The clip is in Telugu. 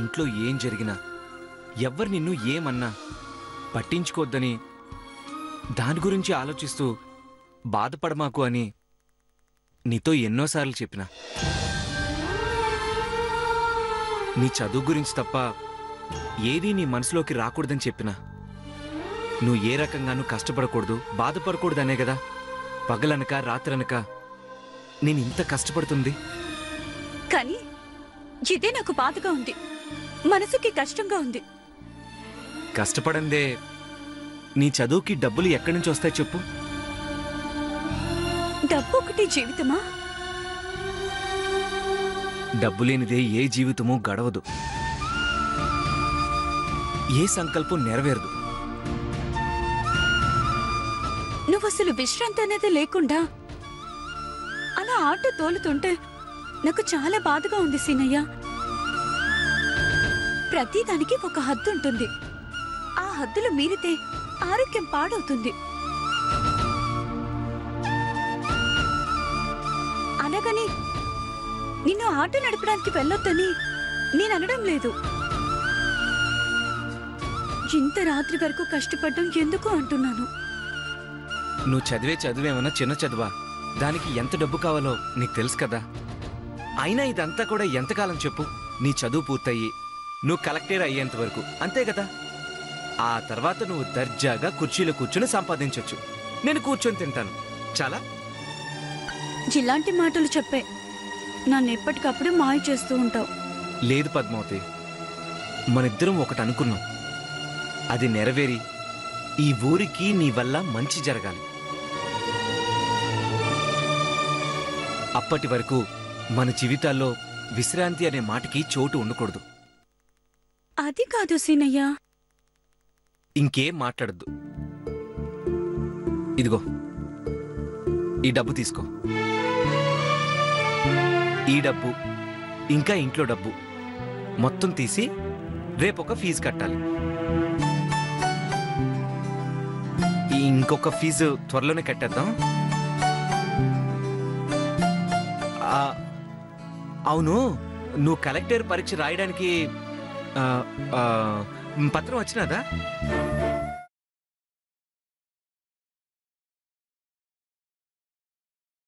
ఇంట్లో ఏం జరిగినా ఎవ్వరు నిన్ను ఏమన్నా పట్టించుకోవద్దని, దాని గురించి ఆలోచిస్తూ బాధపడమాకు అని నీతో ఎన్నోసార్లు చెప్పినా. నీ చదువు గురించి తప్ప ఏదీ నీ మనసులోకి రాకూడదని చెప్పినా. నువ్వు ఏ రకంగానూ కష్టపడకూడదు, బాధపడకూడదనే కదా పగలనక రాత్రనక నేను ఇంత కష్టపడుతుంది. కానీ ఇదే నాకు బాధగా ఉంది, మనసుకి కష్టంగా ఉంది. కష్టపడందే నీ చదువుకి డబ్బులు ఎక్కడి నుంచి వస్తాయి చెప్పు? డబ్బు ఒకటి జీవితమా? డబ్బు లేనిదే ఏ జీవితమూ గడవదు, ఏ సంకల్పం నెరవేరదు. నువ్వు అసలు విశ్రాంతి అనేది లేకుండా అలా ఆటో తోలుతుంటే నాకు చాలా బాధగా ఉంది సీనయ్య. ప్రతిదానికి ఒక హద్దు ఉంటుంది, ఆ హద్దులు మీరితే ఆరోగ్యం పాడవుతుంది. అనగాని నిన్ను ఆటో నడపడానికి వెళ్ళొద్దని నేను అనడం లేదు. ఇంత రాత్రి వరకు కష్టపడడం ఎందుకు అంటున్నాను. నువ్వు చదివే చదువేమన్నా చిన్న చదువా? దానికి ఎంత డబ్బు కావాలో నీకు తెలుసు కదా. అయినా ఇదంతా కూడా ఎంతకాలం చెప్పు? నీ చదువు పూర్తయ్యి నువ్వు కలెక్టర్ అయ్యేంత వరకు, అంతే కదా. ఆ తర్వాత నువ్వు దర్జాగా కుర్చీలో కూర్చుని సంపాదించొచ్చు, నేను కూర్చొని తింటాను. చాలా ఇలాంటి మాటలు చెప్పే నన్ను ఎప్పటికప్పుడు మాయ చేస్తూ ఉంటావు. లేదు పద్మావతి, మనిద్దరం ఒకటి అనుకున్నాం, అది నెరవేరి ఈ ఊరికి నీ వల్ల మంచి జరగాలి. అప్పటి వరకు మన జీవితాల్లో విశ్రాంతి అనే మాటకి చోటు ఉండకూడదు. అది కాదు సీనయ్య. ఇంకేం మాట్లాడద్దు. ఇదిగో ఈ డబ్బు తీసుకో. ఈ డబ్బు ఇంకా ఇంట్లో డబ్బు మొత్తం తీసి రేపొక ఫీజు కట్టాలి. ఇంకొక ఫీజు త్వరలోనే కట్టేద్దాం. అవును, నువ్వు కలెక్టర్ పరీక్ష రాయడానికి పత్రం వచ్చినదా?